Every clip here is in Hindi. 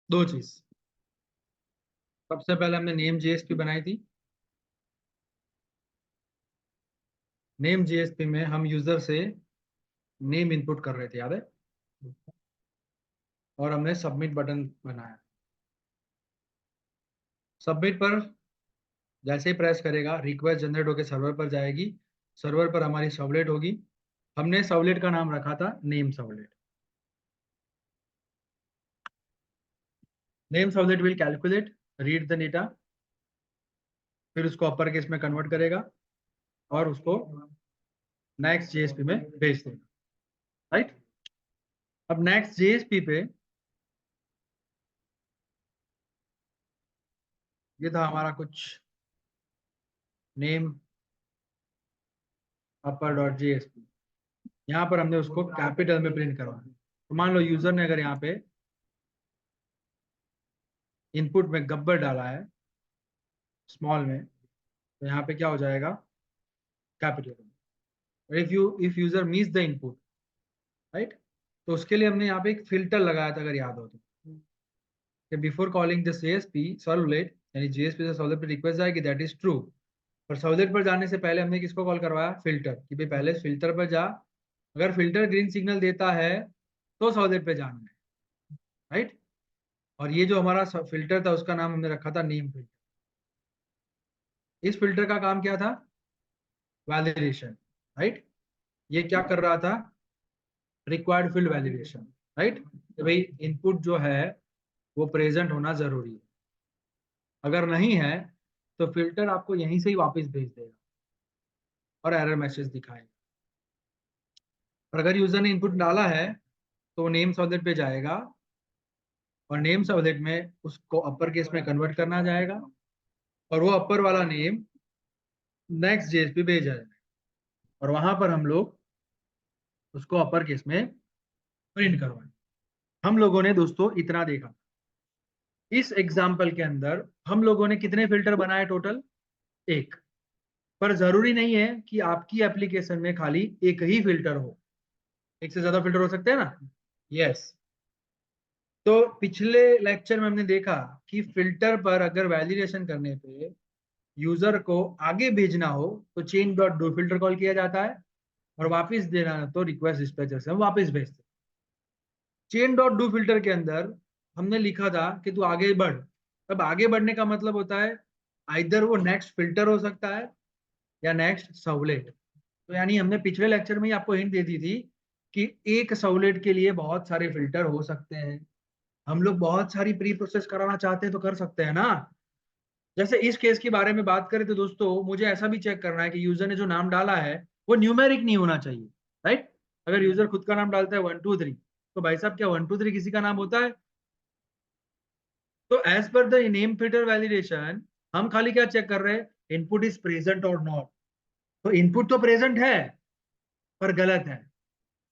दो चीज। सबसे पहले हमने नेम जेएसपी बनाई थी। नेम जेएसपी में हम यूजर से नेम इनपुट कर रहे थे, याद है? और हमने सबमिट बटन बनाया। सबमिट पर जैसे ही प्रेस करेगा, रिक्वेस्ट जनरेट होकर सर्वर पर जाएगी। सर्वर पर हमारी सर्वलेट होगी। हमने सर्वलेट का नाम रखा था name servlet. Name servlet will calculate, read the data, फिर उसको अपर केस में कन्वर्ट करेगा और उसको नेक्स्ट जेएसपी में भेज देगा। राइट। अब नेक्स्ट जेएसपी पे ये था हमारा कुछ नेम अपर डॉट जेएसपी। यहाँ पर हमने उसको कैपिटल में प्रिंट करवाना। तो मान लो यूजर ने अगर यहाँ पे इनपुट में गब्बर डाला है स्मॉल में, तो यहाँ पे क्या हो जाएगा? कैपिटल में। If user miss the input, right, तो उसके लिए हमने यहाँ पे एक फिल्टर लगाया था, अगर याद हो तो, कि before calling the CSP servlet, यानी जेएसपी से सर्वलेट पे रिक्वेस्ट जाएगी, दैट इज ट्रू। पर सर्वलेट पर जाने से पहले हमने किसको कॉल करवाया? फिल्टर, कि भाई पहले फिल्टर पर जा। अगर फिल्टर ग्रीन सिग्नल देता है तो सर्वलेट पे जाना है। राइट। और ये जो हमारा फिल्टर था उसका नाम हमने रखा था नेम फिल्टर। इस फिल्टर का काम क्या था? वैलिडेशन। राइट। ये क्या कर रहा था? Required field validation. राइट। तो भाई इनपुट जो है वो प्रेजेंट होना जरूरी है। अगर नहीं है तो फिल्टर आपको यहीं से ही वापस भेज देगा और एरर मैसेज दिखाएगा। और अगर यूजर ने इनपुट डाला है तो नेम सर्वलेट पे जाएगा और नेम सर्वलेट में उसको अपर केस में कन्वर्ट करना जाएगा और वो अपर वाला नेम नेक्स्ट जेएस पे भेजा जाएगा और वहां पर हम लोग उसको अपर केस में प्रिंट करवाएंगे। हम लोगों ने दोस्तों इतना देखा। इस एग्जाम्पल के अंदर हम लोगों ने कितने फिल्टर बनाए टोटल? एक। पर जरूरी नहीं है कि आपकी एप्लीकेशन में खाली एक ही फिल्टर हो। एक से ज्यादा फिल्टर हो सकते हैं ना? यस। तो पिछले लेक्चर में हमने देखा कि फिल्टर पर अगर वैलिडेशन करने पे यूजर को आगे भेजना हो तो chain dot do filter call किया जाता है और वापस देना है तो रिक्वेस्ट डिस्पैचर से हम वापस भेजते हैं। चेन डॉट डू फिल्टर के अंदर हमने लिखा था कि तू आगे बढ़। अब आगे बढ़ने का मतलब होता है आइदर वो नेक्स्ट फिल्टर हो सकता है या नेक्स्ट सर्वलेट। तो यानी हमने पिछले लेक्चर में ही आपको हिंट दे दी थी कि एक सर्वलेट के लिए बहुत सारे फिल्टर हो सकते हैं। हम लोग बहुत सारी प्री प्रोसेस कराना चाहते हैं तो कर सकते हैं ना। जैसे इस केस के बारे में बात करें तो दोस्तों मुझे ऐसा भी चेक करना है कि यूजर ने जो नाम डाला है वो न्यूमेरिक नहीं होना चाहिए। राइट। अगर यूजर खुद का नाम डालता है 123, तो भाई साहब क्या 123 किसी का नाम होता है? तो as per the name filter validation हम खाली क्या चेक कर रहे हैं? इनपुट इज प्रेजेंट और नॉट। तो इनपुट तो प्रेजेंट है पर गलत है।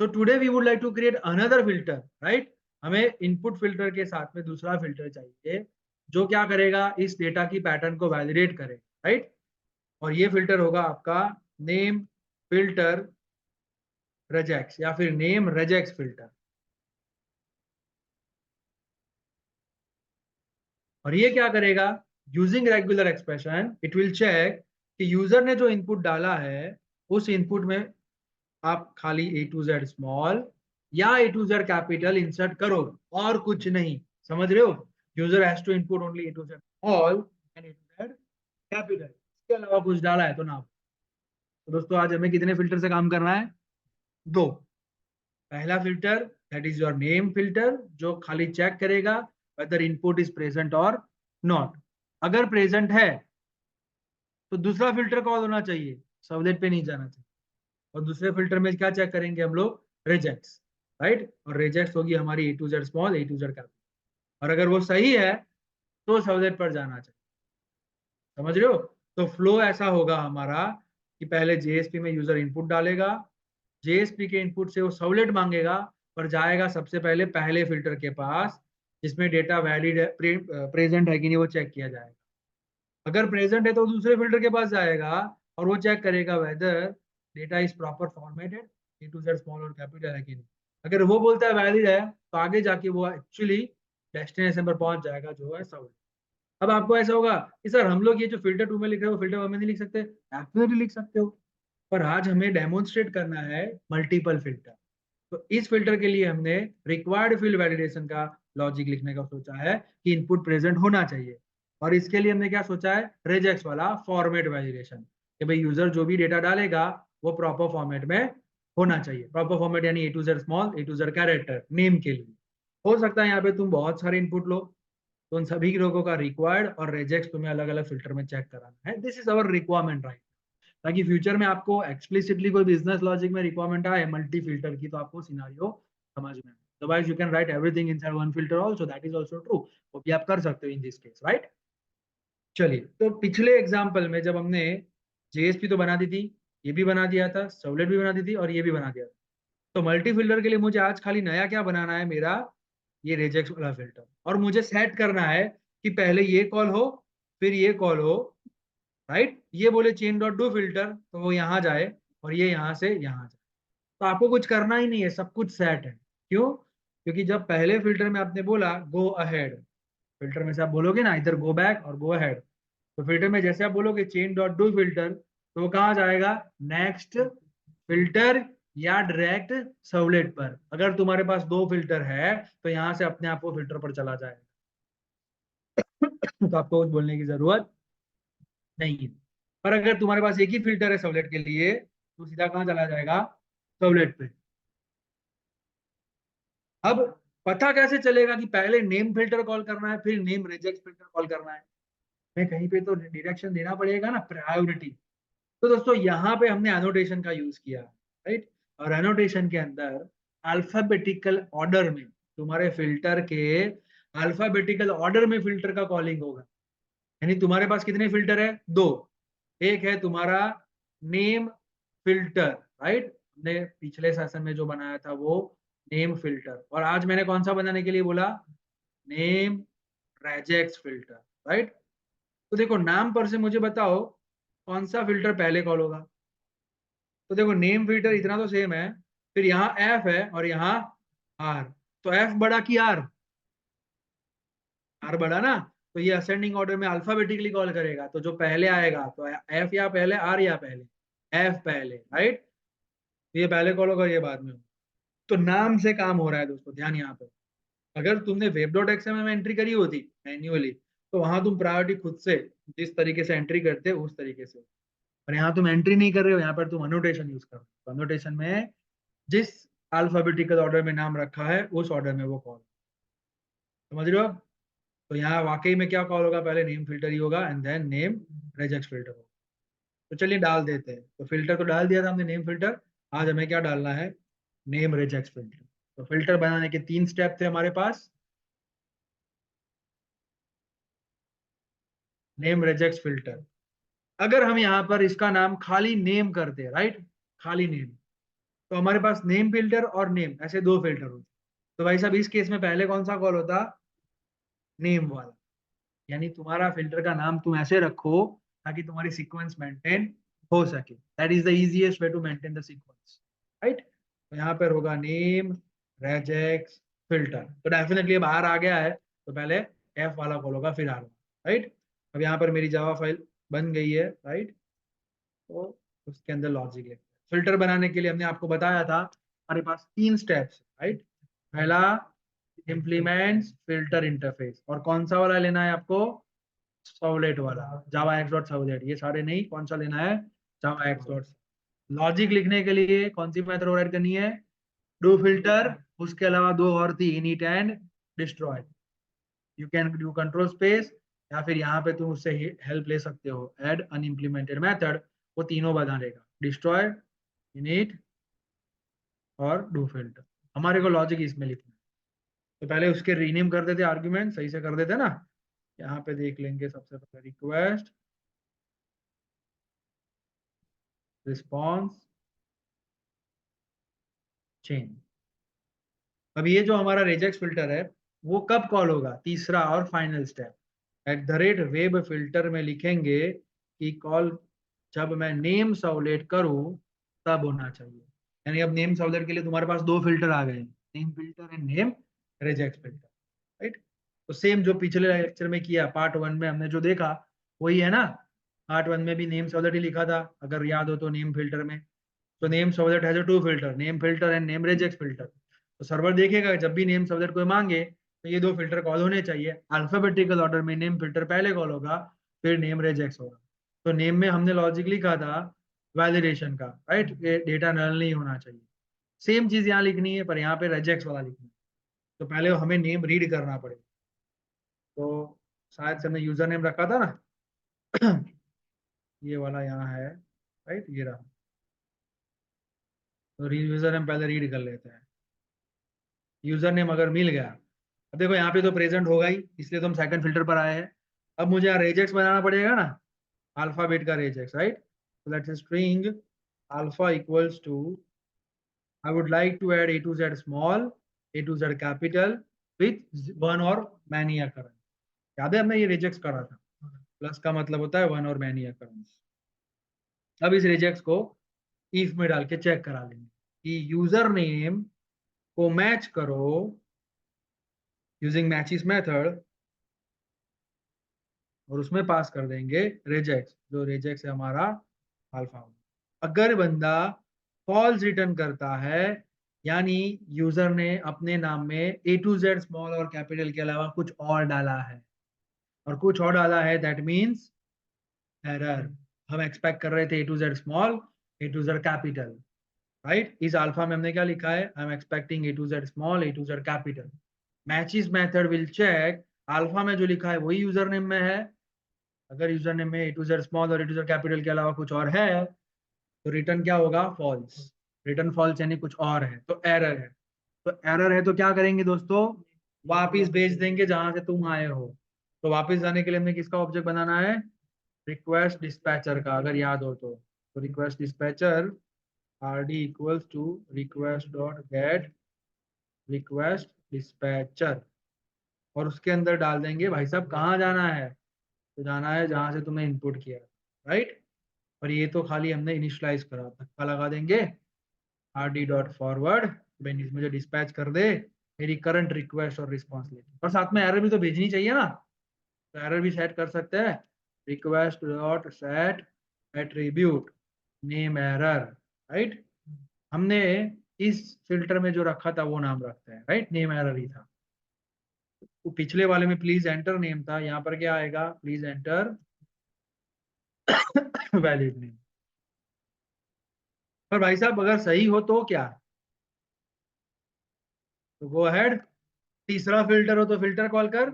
तो today we would like to create another filter. Right. हमें इनपुट फिल्टर के साथ में दूसरा फिल्टर चाहिए जो क्या करेगा? इस डेटा की पैटर्न को वैलिडेट करे। राइट। और ये फिल्टर होगा आपका नेम फिल्टर रेजेक्स या फिर नेम रेजेक्स फिल्टर। और ये क्या करेगा? Using regular expression it will check कि यूजर ने जो इनपुट डाला है उस इनपुट में आप खाली ए टू जेड स्मॉल या A to Z capital insert करो और कुछ नहीं। समझ रहे हो? User has to input only A to Z small and A to Z capital. इसके अलावा कुछ डाला है तो ना। तो दोस्तों आज हमें कितने फिल्टर से काम करना है? दो। पहला filter that is your name filter जो खाली चेक करेगा वेदर इनपुट इज प्रेजेंट और नॉट। अगर प्रेजेंट है तो दूसरा फिल्टर कॉल होना चाहिए, सर्वलेट पे नहीं जाना चाहिए। और दूसरे फिल्टर में क्या चेक करेंगे हम लोग? रिजेक्ट्स। राइट। और रिजेक्ट्स होगी हमारी A to Z small A to Z capital. और अगर वो सही है तो सर्वलेट पर जाना चाहिए। समझ रहे हो? तो फ्लो ऐसा होगा हमारा कि पहले जेएसपी में यूजर इनपुट डालेगा, जेएसपी के इनपुट से वो सर्वलेट मांगेगा पर जाएगा सबसे पहले पहले फिल्टर के पास जिसमें डेटा वैलिड है, प्रेजेंट है कि नहीं वो चेक किया जाएगा। अगर प्रेजेंट है तो दूसरे फिल्टर के पास जाएगा और वो चेक करेगा whether data is proper formatted, A to Z small और कैपिटल है कि नहीं। अगर वो बोलता है वैलिड है तो आगे जाके वो एक्चुअली डेस्टिनेशन पर पहुंच जाएगा जो है साउलेट। अब आपको ऐसा होगा कि सर हम लोग ये जो फिल्टर 2 में लिख रहे हो फिल्टर 1 में नहीं लिख सकते? एब्सोल्युटली लिख सकते हो, पर आज हमें डेमोन्स्ट्रेट करना है मल्टीपल फिल्टर। तो इस फिल्टर के लिए हमने रिक्वायर्ड फील्ड वैलिडेशन का लॉजिक लिखने का सोचा है कि इनपुट प्रेजेंट होना चाहिए। और इसके लिए हमने क्या सोचा है? रेजेक्स वाला फॉर्मेट वैलिडेशन, कि भाई यूजर जो भी डेटा डालेगा वो प्रॉपर फॉर्मेट में होना चाहिए। प्रॉपर फॉर्मेट यानी A to Z small, A to Z character, name के लिए। हो सकता है यहाँ पे तुम बहुत सारे इनपुट लो, तो उन सभी लोगों का रिक्वायर्ड और रिजेक्ट तुम्हें अलग अलग फिल्टर में चेक कराना है। This is our requirement right, ताकि फ्यूचर में आपको एक्सप्लिसिटली कोई बिजनेस लॉजिक में रिक्वायरमेंट आए मल्टी फिल्टर की, तो आपको सिनारियो समझ में आए। Otherwise you can write everything inside one filter also, that is also true. वो भी आप कर सकते हो इन दिस केस, राइट। चलिए, तो पिछले एग्जांपल में जब हमने जेएसपी तो बना दी थी, ये भी बना दिया था, सर्वलेट भी बना दी थी और ये भी बना दिया था, तो मल्टी फिल्टर के लिए मुझे आज खाली नया क्या बनाना है? मेरा ये रिजेक्ट वाला फिल्टर। और मुझे सेट करना है कि पहले ये कॉल हो फिर ये कॉल हो, राइट। ये बोले चेन डॉट डू फिल्टर तो वो यहाँ जाए और ये यहाँ से यहाँ जाए। तो आपको कुछ करना ही नहीं है, सब कुछ सेट है। क्यों? क्योंकि जब पहले फिल्टर में आपने बोला गो अहेड, फिल्टर में से आप बोलोगे ना इधर गो बैक और गो अहेड, तो फिल्टर में जैसे आप बोलोगे चेन डॉट डू फिल्टर, तो वो कहाँ जाएगा? नेक्स्ट फिल्टर या डायरेक्ट सर्वलेट पर। अगर तुम्हारे पास दो फिल्टर है तो यहाँ से अपने आप वो फिल्टर पर चला जाएगा। तो आपको कुछ बोलने की जरूरत नहीं है। पर अगर तुम्हारे पास एक ही फिल्टर है सर्वलेट के लिए, तो सीधा कहाँ चला जाएगा? सर्वलेट पे। अब पता कैसे चलेगा कि पहले नेम फिल्टर कॉल करना है फिर नेम रिजेक्ट फिल्टर कॉल करना है? मैं कहीं पे तो डायरेक्शन देना पड़ेगा ना, प्रायोरिटी। तो दोस्तों यहाँ पे हमने एनोटेशन का यूज किया, राइट। और एनोटेशन के अंदर अल्फाबेटिकल ऑर्डर में तुम्हारे फिल्टर के अल्फाबेटिकल ऑर्डर में फिल्टर का कॉलिंग होगा। यानी तुम्हारे पास कितने फिल्टर है? दो। एक है तुम्हारा नेम फिल्टर, राइट। हमने पिछले सेशन में जो बनाया था वो नेम फिल्टर, और आज मैंने कौन सा बनाने के लिए बोला? Name reject filter, right. तो देखो नाम पर से मुझे बताओ कौन सा फिल्टर पहले कॉल होगा? तो देखो नेम फिल्टर इतना तो सेम है, फिर यहाँ एफ है और यहाँ आर, तो एफ बड़ा की आर? आर बड़ा ना। तो ये असेंडिंग ऑर्डर में अल्फाबेटिकली कॉल करेगा, तो जो पहले आएगा तो एफ या पहले, आर या पहले? एफ पहले, राइट। ये पहले कॉल होगा, ये बाद में होगा। तो नाम से काम हो रहा है दोस्तों, ध्यान यहाँ पे। अगर तुमने वेब डॉट एक्सएमएल में एंट्री करी होती मैन्युअली, तो वहां तुम प्रायोरिटी खुद से जिस तरीके से एंट्री करते हो उस तरीके से। और यहाँ तुम एंट्री नहीं कर रहे हो, यहाँ पर तुम अनोटेशन यूज कर रहे हो। अनोटेशन में जिस अल्फाबेटिकल ऑर्डर में नाम रखा है उस ऑर्डर में वो कॉल, समझ रहे हो? तो यहाँ वाकई में क्या कॉल होगा? पहले नेम फिल्टर ही होगा and then name reject filter होगा। तो चलिए डाल देते हैं। तो फिल्टर तो डाल दिया था हमने, नेम फिल्टर। आज हमें क्या डालना है? Name reject filter. तो फिल्टर बनाने के 3 स्टेप थे हमारे पास। नेम रिजेक्ट फिल्टर, अगर हम यहाँ पर इसका नाम खाली नेम करते हैं, राइट, खाली नेम, तो हमारे पास नेम फिल्टर और नेम ऐसे दो फिल्टर होते। तो भाई साहब इस केस में पहले कौन सा कॉल होता? नेम वाला। यानी तुम्हारा फिल्टर का नाम तुम ऐसे रखो ताकि तुम्हारी सीक्वेंस मेंटेन हो सके। That is the easiest way to maintain the sequence, right. तो यहाँ पर होगा नेम रेजेक्ट फिल्टर। तो डेफिनेटली अब आर आ गया है, तो पहले एफ वाला कॉल होगा फिर आर, राइट। अब यहाँ पर मेरी जावा फाइल बन गई है, राइट। तो उसके अंदर लॉजिक है। फिल्टर बनाने के लिए हमने आपको बताया था हमारे पास 3 स्टेप्स, राइट। पहला इम्प्लीमेंट फिल्टर इंटरफेस, और कौन सा वाला लेना है आपको? सर्वलेट वाला, जावा एक्स डॉट सर्वलेट। ये सारे नहीं, कौन सा लेना है? जावा एक्स डॉट। लॉजिक लिखने के लिए कौन सी मेथड ओवरराइड करनी है? Do filter. उसके अलावा दो और थी, init and destroy. You can do control space, या फिर यहाँ पे तुम उससे हेल्प ले सकते हो, एड अनइम्प्लीमेंटेड मेथड। वो तीनों बता देगा, डिस्ट्रॉय, इनिट और डू फिल्टर। हमारे को लॉजिक इसमें लिखना है। तो पहले उसके रीनेम कर देते, आर्ग्यूमेंट सही से कर देते ना। यहाँ पे देख लेंगे सबसे पहले रिक्वेस्ट रिस्पॉन्स चेन। अब ये जो हमारा रिजेक्ट फिल्टर है वो कब कॉल होगा? तीसरा और फाइनल स्टेप, @वेब फिल्टर में लिखेंगे कि कॉल जब मैं नेम सर्वलेट करूं तब होना चाहिए। यानी अब नेम सर्वलेट के लिए तुम्हारे पास दो फिल्टर आ गए, name filter and name reject filter, right. तो सेम जो पिछले लेक्चर में किया, पार्ट 1 में हमने जो देखा वही है ना। पार्ट 1 में भी नेम सॉलिड ही लिखा था, अगर याद हो तो, नेम फिल्टर में। तो name solid has to filter, name filter and name reject filter. तो सर्वर देखेगा जब भी नेम सॉलिड कोई मांगे तो ये दो फिल्टर कॉल होने चाहिए। अल्फाबेटिकल ऑर्डर में नेम फिल्टर पहले कॉल होगा, फिर नेम रेजेक्ट होगा। तो नेम में हमने लॉजिक लिखा था वैलिडेशन का, राइट, डेटा नल नहीं होना चाहिए। सेम चीज यहाँ लिखनी है, पर यहाँ पे रेजेक्ट वाला लिखना है। तो पहले हमें नेम रीड करना पड़ेगा। तो शायद से हमने यूजर नेम रखा था ना ये वाला यहाँ है, राइट, ये रहा। तो यूजर नेम पहले रीड कर लेते हैं। यूजर नेम अगर मिल गया, अब देखो यहाँ पे तो प्रेजेंट होगा ही, इसलिए तो हम सेकंड फिल्टर पर आए हैं। अब मुझे यहाँ रेजेक्स बनाना पड़ेगा ना, अल्फाबेट का regex, right. so let's say string alpha equals to, I would like to add a to z small, a to z capital with one or many occurrence। याद है हमने ये रिजेक्ट करा था, प्लस का मतलब होता है वन और मैनी occurrence। अब इस रिजेक्ट को इफ में डाल के चेक करा लेंगे कि यूजर नेम को मैच करो यूजिंग मैचिस मेथड, और उसमें पास कर देंगे रिजेक्ट। जो रिजेक्ट है हमारा अल्फा। अगर बंदा फॉल्स रिटर्न करता है, यानी यूजर ने अपने नाम में ए टू जेड स्मॉल और कैपिटल के अलावा कुछ और डाला है, और कुछ और डाला है, दैट मीन्स एरर। हम एक्सपेक्ट कर रहे थे A to Z small, A to Z capital, right. इस अल्फा में हमने क्या लिखा है, I am expecting A to Z small, A to Z capital. Matches method will check, alpha में जो लिखा है वही यूजर नेम में है। अगर यूजर नेम में ए टू जेड स्मॉल और ए टू जेड कैपिटल के अलावा कुछ और है, तो रिटर्न क्या होगा, फॉल्स। रिटर्न फॉल्स यानी कुछ और है, तो एरर है। तो एरर है तो क्या करेंगे दोस्तों, वापिस भेज देंगे जहां से तुम आए हो। तो वापिस जाने के लिए हमें किसका ऑब्जेक्ट बनाना है, रिक्वेस्ट डिस्पैचर का, अगर याद हो तो request dispatcher rd equals to request dot get request dispatcher, और उसके अंदर डाल देंगे भाई साहब कहाँ जाना है, तो जाना है जहां से तुमने इनपुट किया, राइट। और ये तो खाली हमने इनिशियलाइज करा, धक्का लगा देंगे rd डॉट फॉरवर्ड, मुझे डिस्पैच कर दे मेरी करंट रिक्वेस्ट और रिस्पॉन्स लेके। और साथ में एरर भी तो भेजनी चाहिए ना, तो एरर भी सेट कर सकते हैं, request dot set attribute name error, right. हमने इस फिल्टर में जो रखा था वो नाम रखते हैं, राइट, नेम एरर ही था। तो पिछले वाले में प्लीज एंटर नेम था, यहाँ पर क्या आएगा, प्लीज एंटर वैलिड नेम। पर भाई साहब अगर सही हो तो क्या, तो गो अहेड, तीसरा फिल्टर हो तो फिल्टर कॉल कर,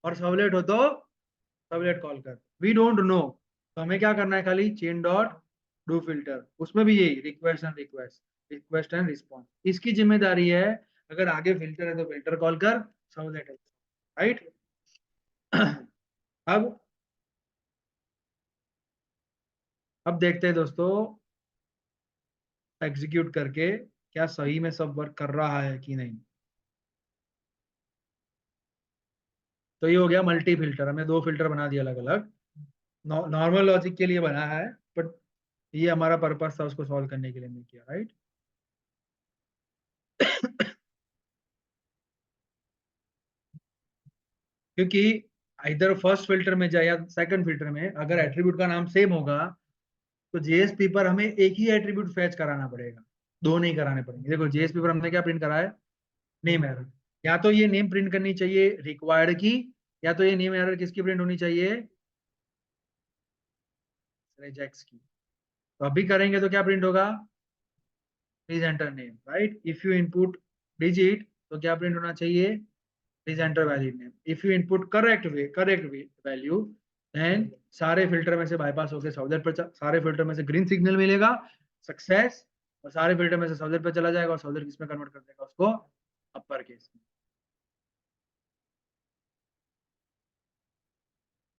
और सर्वलेट हो तो सर्वलेट कॉल कर। वी डोंट नो, तो हमें क्या करना है, खाली चेन डॉट डू फिल्टर, उसमें भी यही request and request, request and response, इसकी जिम्मेदारी है। अगर आगे फिल्टर है तो फिल्टर कॉल कर, सर्वलेट है, राइट। अब अब देखते हैं दोस्तों एग्जीक्यूट करके क्या सही में सब वर्क कर रहा है कि नहीं। तो ये हो गया मल्टी फिल्टर, हमने दो फिल्टर बना दिया अलग अलग, नॉर्मल लॉजिक के लिए बना है, बट ये हमारा पर्पस था उसको सॉल्व करने के लिए हमने किया, राइट। क्योंकि इधर फर्स्ट फिल्टर में जाए या सेकंड फिल्टर में, अगर एट्रीब्यूट का नाम सेम होगा तो जेएसपी पर हमें एक ही एट्रीब्यूट फेच कराना पड़ेगा, दो नहीं कराने पड़ेंगे। देखो जेएसपी पर हमने क्या प्रिंट करा है, नेम एरर। या तो ये नेम प्रिंट करनी चाहिए रिक्वायर्ड की, या तो ये नेम एरर किसकी प्रिंट होनी चाहिए, रिजेक्ट्स की। तो अभी करेंगे तो क्या प्रिंट होगा, please enter name, right. If you input digit तो क्या प्रिंट होना चाहिए, please enter valid name. If you input correct value, then सारे फिल्टर में से बाईपास होकर सॉल्वर पर सारे फिल्टर में से ग्रीन सिग्नल मिलेगा, सक्सेस। और सारे फिल्टर में से सॉल्वर पर चला जाएगा, और सॉल्वर किस में कन्वर्ट कर देगा उसको, अपर केस में।